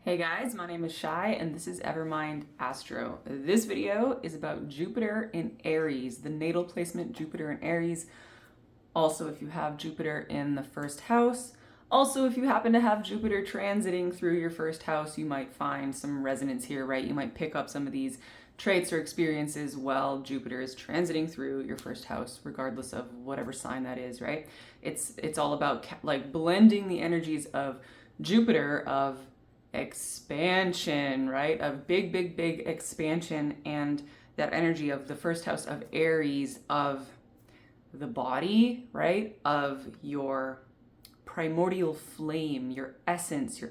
Hey guys, my name is Shai and this is Evermind Astro. This video is about Jupiter in Aries, the natal placement Jupiter in Aries. Also, if you have Jupiter in the first house. Also, if you happen to have Jupiter transiting through your first house, you might find some resonance here, right? You might pick up some of these traits or experiences while Jupiter is transiting through your first house, regardless of whatever sign that is, right? It's all about like blending the energies of Jupiter, of expansion, right? Of big expansion, and that energy of the first house of Aries, of the body, right? Of your primordial flame, your essence,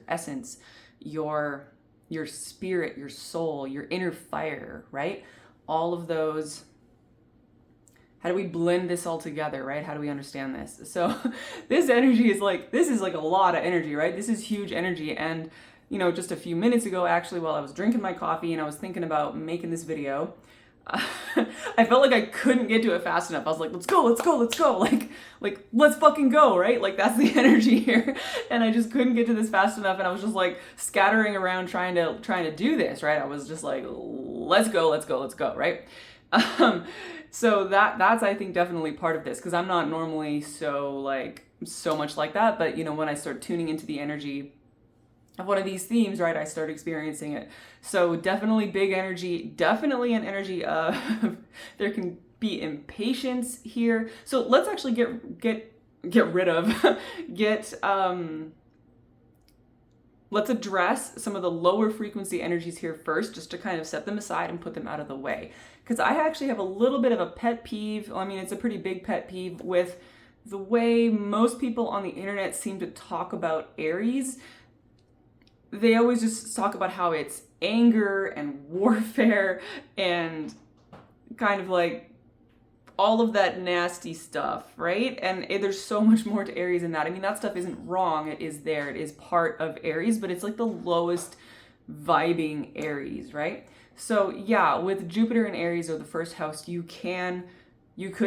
your spirit, your soul, your inner fire, right? All of those. How do we blend this all together, right? How do we understand this? So this energy is like, this is like a lot of energy, right? This is huge energy. And just a few minutes ago, actually, while I was drinking my coffee and I was thinking about making this video, I felt like I couldn't get to it fast enough. I was like, let's go. Like, let's fucking go, right? Like, that's the energy here. And I just couldn't get to this fast enough. And I was just like scattering around trying to do this, right? I was just like, let's go, right? So that's, I think, definitely part of this, because I'm not normally so much like that. But, when I start tuning into the energy of one of these themes, right, I start experiencing it. So definitely big energy, definitely an energy of there can be impatience here. So let's actually let's address some of the lower frequency energies here first, just to kind of set them aside and put them out of the way. Because I actually have a little bit of a pet peeve. I mean, it's a pretty big pet peeve with the way most people on the internet seem to talk about Aries. They always just talk about how it's anger and warfare and kind of like all of that nasty stuff, right? And there's so much more to Aries than that. I mean, that stuff isn't wrong. It is there. It is part of Aries, but it's like the lowest vibing Aries, right? So yeah, with Jupiter in Aries, or the first house, you could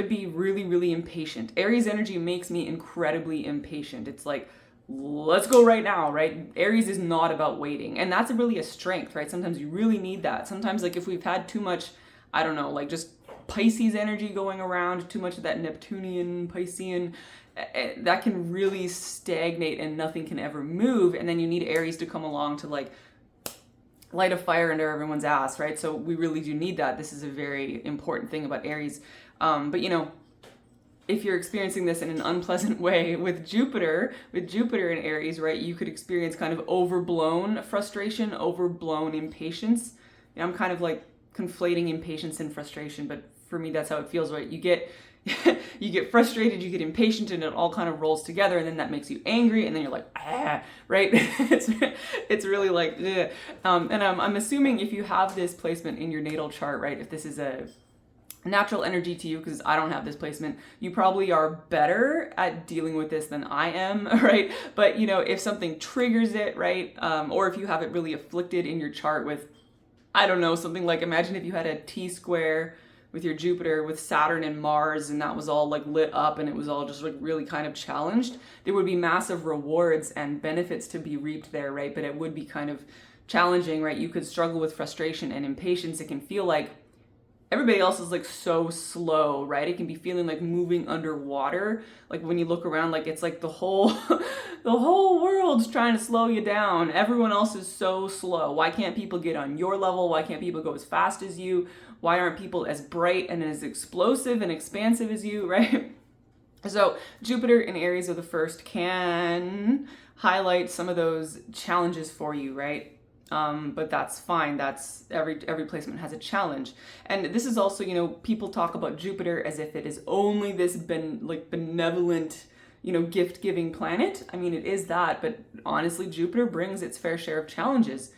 be really impatient. Aries energy makes me incredibly impatient. It's like, let's go right now, right? Aries is not about waiting. And that's really a strength, right? Sometimes you really need that. Sometimes, like, if we've had too much, I don't know, like just Pisces energy going around, too much of that Neptunian, Piscean, that can really stagnate and nothing can ever move. And then you need Aries to come along to like light a fire under everyone's ass, right? So we really do need that. This is a very important thing about Aries. But if you're experiencing this in an unpleasant way with Jupiter in Aries, right, you could experience kind of overblown frustration, overblown impatience. I'm kind of like conflating impatience and frustration, but for me, that's how it feels, right? You get you get frustrated, you get impatient, and it all kind of rolls together, and then that makes you angry, and then you're like, right? It's really like, ugh. And I'm assuming if you have this placement in your natal chart, right, if this is a natural energy to you, because I don't have this placement, you probably are better at dealing with this than I am, right? But if something triggers it, right, or if you have it really afflicted in your chart with, I don't know, something like, imagine if you had a T-square with your Jupiter with Saturn and Mars, and that was all like lit up and it was all just like really kind of challenged, there would be massive rewards and benefits to be reaped there, right? But it would be kind of challenging, right? You could struggle with frustration and impatience. It can feel like everybody else is like so slow, right? It can be feeling like moving underwater. Like when you look around, like it's like the whole the whole world's trying to slow you down. Everyone else is so slow. Why can't people get on your level? Why can't people go as fast as you? Why aren't people as bright and as explosive and expansive as you, right? So Jupiter in Aries of the first can highlight some of those challenges for you, right? But that's fine. That's every placement has a challenge. And this is also, people talk about Jupiter as if it is only this benevolent, gift-giving planet. I mean, it is that, but honestly, Jupiter brings its fair share of challenges.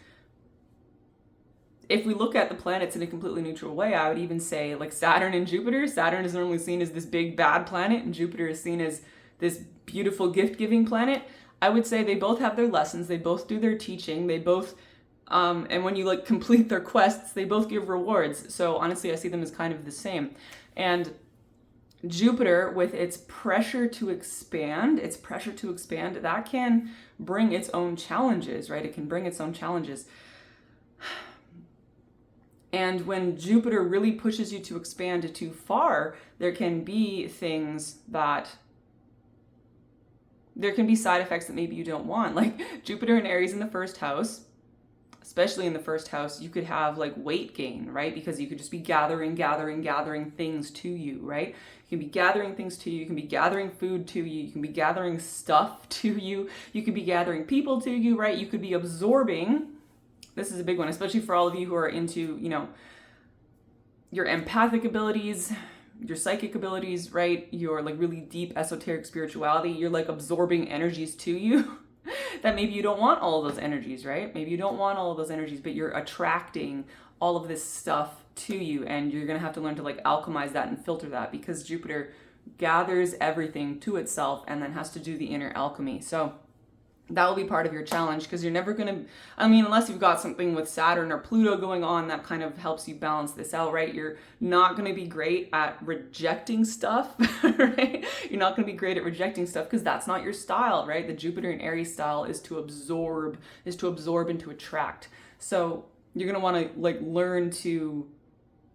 If we look at the planets in a completely neutral way, I would even say like Saturn and Jupiter. Saturn is normally seen as this big bad planet, and Jupiter is seen as this beautiful gift-giving planet. I would say they both have their lessons. They both do their teaching. They both and when you like complete their quests, they both give rewards. So honestly, I see them as kind of the same. And Jupiter, with its pressure to expand, that can bring its own challenges, right? It can bring its own challenges. And when Jupiter really pushes you to expand too far, there can be side effects that maybe you don't want. Like Jupiter and Aries in the first house, especially in the first house, you could have like weight gain, right? Because you could just be gathering things to you, right? You can be gathering things to you. You can be gathering food to you. You can be gathering stuff to you. You could be gathering people to you, right? You could be absorbing. This is a big one, especially for all of you who are into, your empathic abilities, your psychic abilities, right? Your like really deep esoteric spirituality. You're like absorbing energies to you that maybe you don't want all of those energies, right? Maybe you don't want all of those energies, but you're attracting all of this stuff to you, and you're going to have to learn to like alchemize that and filter that, because Jupiter gathers everything to itself and then has to do the inner alchemy. So that will be part of your challenge, because you're never going to, unless you've got something with Saturn or Pluto going on that kind of helps you balance this out, right? You're not going to be great at rejecting stuff, right? You're not going to be great at rejecting stuff because that's not your style, right? The Jupiter and Aries style is to absorb and to attract. So you're going to want to like learn to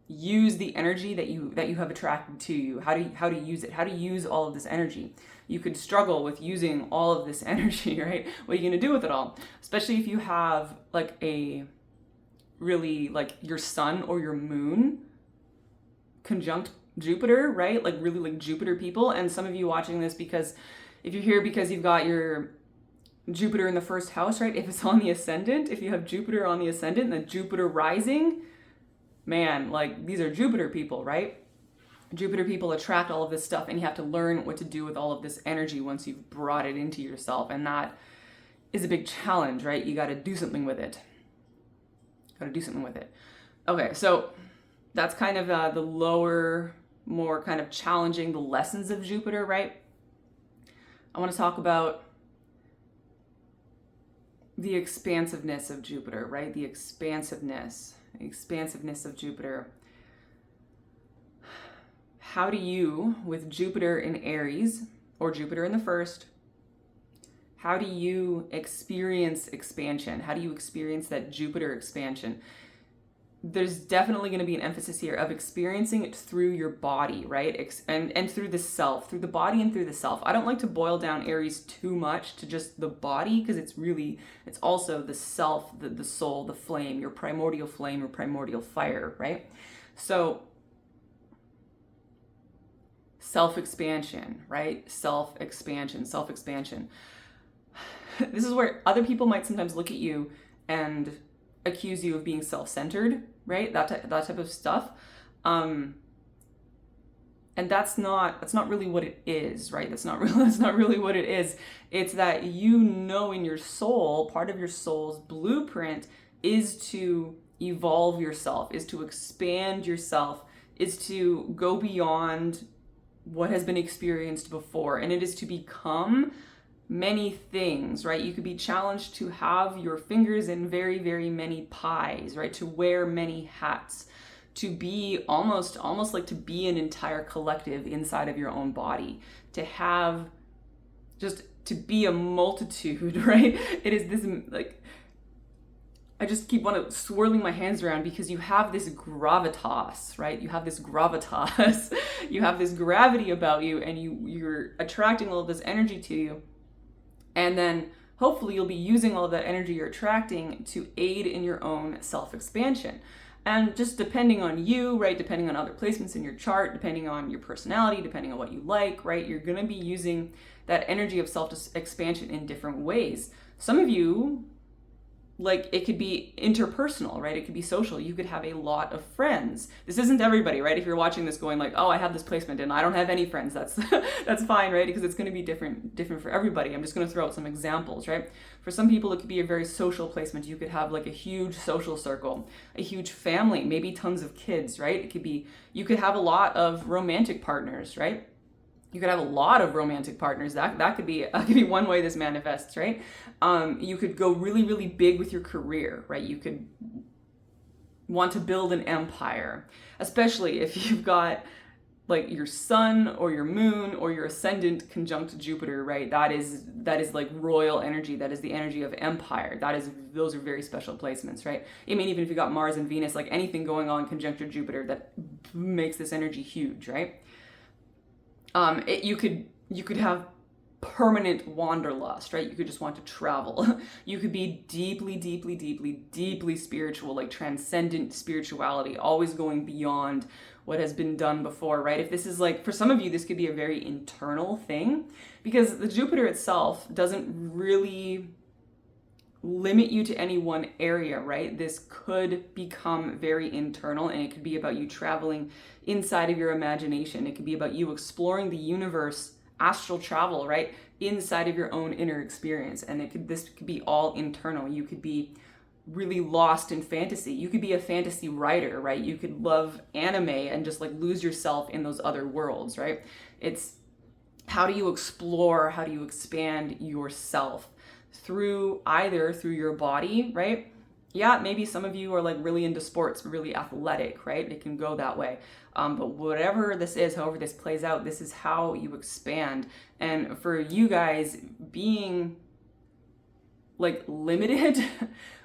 use the energy that you have attracted to you. How to use it, how to use all of this energy. You could struggle with using all of this energy, right? What are you going to do with it all? Especially if you have like a really like your sun or your moon conjunct Jupiter, right? Like really like Jupiter people. And some of you watching this, because if you're here because you've got your Jupiter in the first house, right? If it's on the ascendant, if you have Jupiter on the ascendant and then Jupiter rising, man, like these are Jupiter people, right? Jupiter people attract all of this stuff, and you have to learn what to do with all of this energy once you've brought it into yourself. And that is a big challenge, right? You got to do something with it. Okay, so that's kind of the lower, more kind of challenging, the lessons of Jupiter, right? I want to talk about the expansiveness of Jupiter, right? The expansiveness of Jupiter. How do you, with Jupiter in Aries or Jupiter in the first, how do you experience expansion? How do you experience that Jupiter expansion? There's definitely going to be an emphasis here of experiencing it through your body, right? And through the self, through the body and through the self. I don't like to boil down Aries too much to just the body, because it's also the self, the soul, the flame, your primordial flame or primordial fire, right? So self-expansion, right? Self-expansion. This is where other people might sometimes look at you and accuse you of being self-centered, right? That type of stuff. And that's not really what it is, right? That's not really what it is. It's that in your soul, part of your soul's blueprint is to evolve yourself, is to expand yourself, is to go beyond what has been experienced before, and it is to become many things, right? You could be challenged to have your fingers in very, very many pies, right? To wear many hats, to be almost like to be an entire collective inside of your own body, to have just to be a multitude, right? It is this like, I just keep swirling my hands around, because you have this gravitas, right? You have this gravitas, you have this gravity about you, and you're attracting all of this energy to you. And then hopefully you'll be using all of that energy you're attracting to aid in your own self-expansion. And just depending on you, right? Depending on other placements in your chart, depending on your personality, depending on what you like, right? You're going to be using that energy of self-expansion in different ways. Some of you, like, it could be interpersonal, right? It could be social. You could have a lot of friends. This isn't everybody, right? If you're watching this going like, oh, I have this placement and I don't have any friends, that's that's fine, right? Because it's going to be different for everybody. I'm just going to throw out some examples, right? For some people, it could be a very social placement. You could have like a huge social circle, a huge family, maybe tons of kids, right? You could have a lot of romantic partners, right? You could have a lot of romantic partners. That could be one way this manifests, right? You could go really, really big with your career, right? You could want to build an empire, especially if you've got like your sun or your moon or your ascendant conjunct Jupiter, right? That is like royal energy. That is the energy of empire. Those are very special placements, right? I mean, even if you got Mars and Venus, like anything going on conjunct your Jupiter, that makes this energy huge, right? You could have permanent wanderlust, right? You could just want to travel. You could be deeply spiritual, like transcendent spirituality, always going beyond what has been done before, right? If this is like, for some of you, this could be a very internal thing, because the Jupiter itself doesn't really limit you to any one area, right? This could become very internal, and it could be about you traveling inside of your imagination. It could be about you exploring the universe, astral travel, right? Inside of your own inner experience. And this could be all internal. You could be really lost in fantasy. You could be a fantasy writer, right? You could love anime and just like lose yourself in those other worlds, right? It's how do you explore, how do you expand yourself through your body, right? Yeah, maybe some of you are like really into sports, really athletic, right? It can go that way. But whatever this is, however this plays out, this is how you expand. And for you guys, being like limited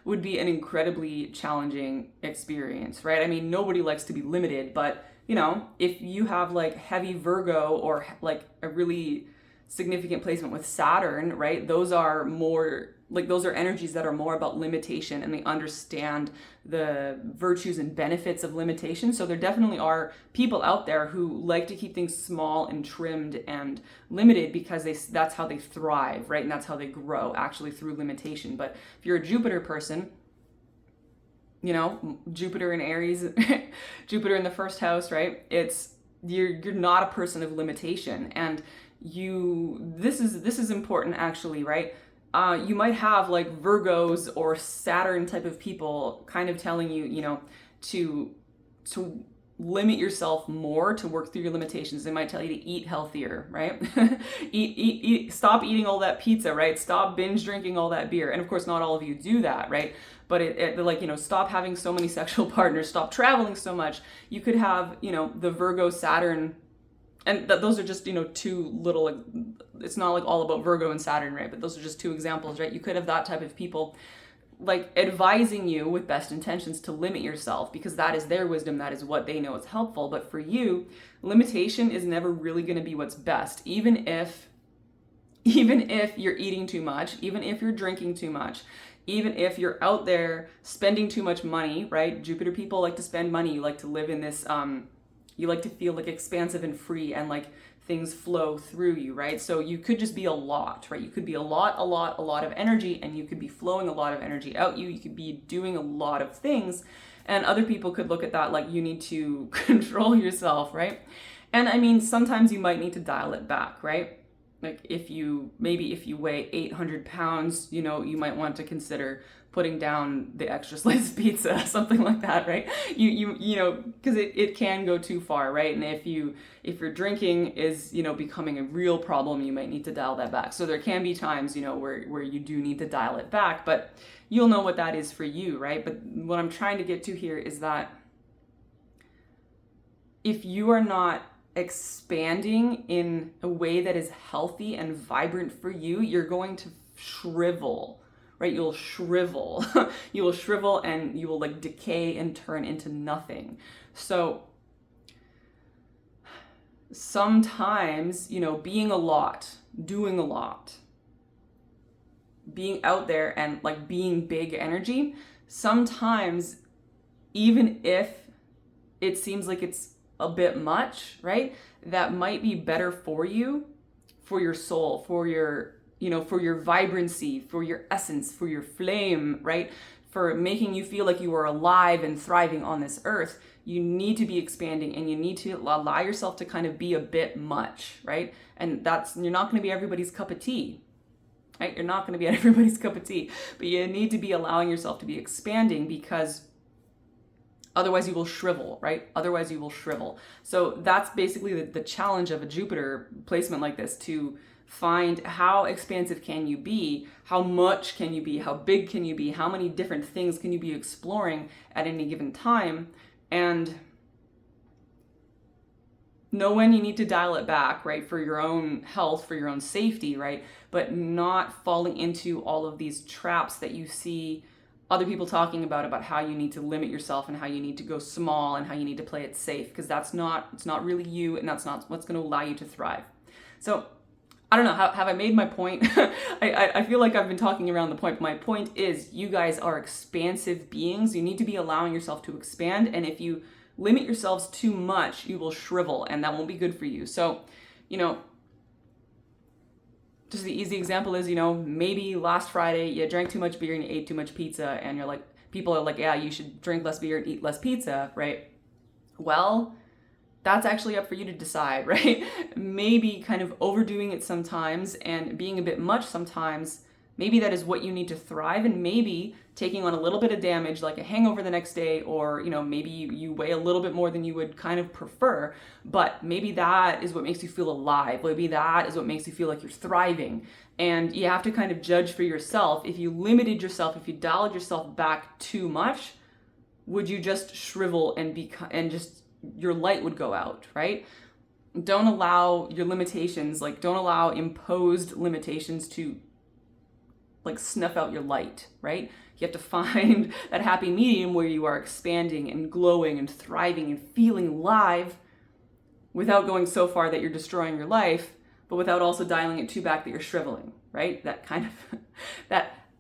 would be an incredibly challenging experience, right? I mean, nobody likes to be limited, but you know, if you have like heavy Virgo or like a really significant placement with Saturn, right? Those are energies that are more about limitation, and they understand the virtues and benefits of limitation. So there definitely are people out there who like to keep things small and trimmed and limited because that's how they thrive, right? And that's how they grow, actually, through limitation. But if you're a Jupiter person, you know, Jupiter in Aries, Jupiter in the first house, right? You're not a person of limitation, and this is important, actually, right? You might have like Virgos or Saturn type of people kind of telling you, you know, to limit yourself more, to work through your limitations. They might tell you to eat healthier, right? Stop eating all that pizza, right? Stop binge drinking all that beer. And of course, not all of you do that, right? But they're like, you know, stop having so many sexual partners, stop traveling so much. You could have, you know, the Virgo Saturn, and those are just, you know, two little, like, it's not like all about Virgo and Saturn, right? But those are just two examples, right? You could have that type of people like advising you with best intentions to limit yourself, because that is their wisdom, that is what they know is helpful. But for you, limitation is never really going to be what's best. Even if you're eating too much, even if you're drinking too much, even if you're out there spending too much money, right? Jupiter people like to spend money. You like to live in this, you like to feel like expansive and free, and like things flow through you, right? So you could just be a lot, right? You could be a lot of energy, and you could be flowing a lot of energy out you. You could be doing a lot of things, and other people could look at that like you need to control yourself, right? And I mean, sometimes you might need to dial it back, right? Like if you weigh 800 pounds, you know, you might want to consider putting down the extra slice of pizza, something like that, right? You know, because it can go too far, right? And if your drinking is, you know, becoming a real problem, you might need to dial that back. So there can be times, you know, where you do need to dial it back, but you'll know what that is for you, right? But what I'm trying to get to here is that if you are not expanding in a way that is healthy and vibrant for you, you're going to shrivel, right? You'll shrivel. You will shrivel, and you will like decay and turn into nothing. So sometimes, you know, being a lot, doing a lot, being out there and like being big energy, sometimes even if it seems like it's a bit much, right? That might be better for you, for your soul, for your, you know, for your vibrancy, for your essence, for your flame, right? For making you feel like you are alive and thriving on this earth. You need to be expanding, and you need to allow yourself to kind of be a bit much, right? And you're not going to be everybody's cup of tea, right? You're not going to be everybody's cup of tea, but you need to be allowing yourself to be expanding, because otherwise you will shrivel, right? Otherwise you will shrivel. So that's basically the challenge of a Jupiter placement like this, to find how expansive can you be, how much can you be, how big can you be, how many different things can you be exploring at any given time. And know when you need to dial it back, right? For your own health, for your own safety, right? But not falling into all of these traps that you see other people talking about how you need to limit yourself and how you need to go small and how you need to play it safe, because it's not really you, and that's not what's going to allow you to thrive. So I don't know, have I made my point? I feel like I've been talking around the point, but my point is you guys are expansive beings. You need to be allowing yourself to expand, and if you limit yourselves too much, you will shrivel, and that won't be good for you. So, just the easy example is, maybe last Friday you drank too much beer and you ate too much pizza, and you're like, people are like, yeah, you should drink less beer and eat less pizza, right? Well, that's actually up for you to decide, right? Maybe kind of overdoing it sometimes and being a bit much sometimes, maybe that is what you need to thrive, and maybe taking on a little bit of damage, like a hangover the next day, or maybe you weigh a little bit more than you would kind of prefer, but maybe that is what makes you feel alive. Maybe that is what makes you feel like you're thriving. And you have to kind of judge for yourself. If you limited yourself, if you dialed yourself back too much, would you just shrivel and just your light would go out, right? Don't allow your limitations, don't allow imposed limitations to snuff out your light, right? You have to find that happy medium where you are expanding and glowing and thriving and feeling alive without going so far that you're destroying your life, but without also dialing it too back that you're shriveling, right? That kind of,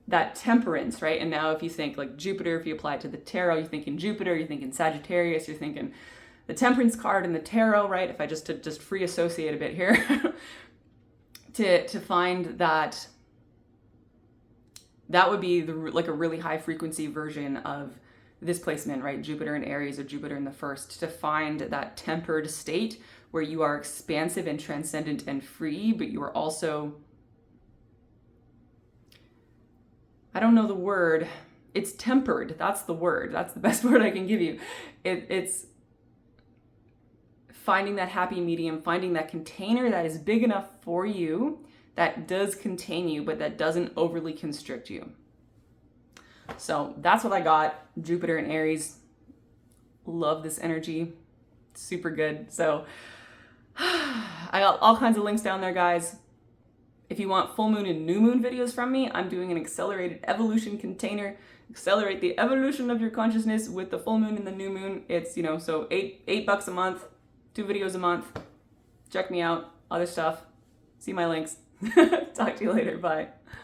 that temperance, right? And now if you think like Jupiter, if you apply it to the tarot, you think in Jupiter, you think in Sagittarius, you're thinking the temperance card in the tarot, right? If I just free associate a bit here, to find that would be a really high frequency version of this placement, right? Jupiter in Aries or Jupiter in the first, to find that tempered state where you are expansive and transcendent and free, but you are also, I don't know the word, it's tempered. That's the word. That's the best word I can give you. It's finding that happy medium, finding that container that is big enough for you, that does contain you, but that doesn't overly constrict you. So that's what I got. Jupiter and Aries. Love this energy. Super good. So I got all kinds of links down there, guys. If you want full moon and new moon videos from me, I'm doing an accelerated evolution container. Accelerate the evolution of your consciousness with the full moon and the new moon. It's, so $8 a month, 2 videos a month. Check me out. Other stuff. See my links. Talk to you later. Bye.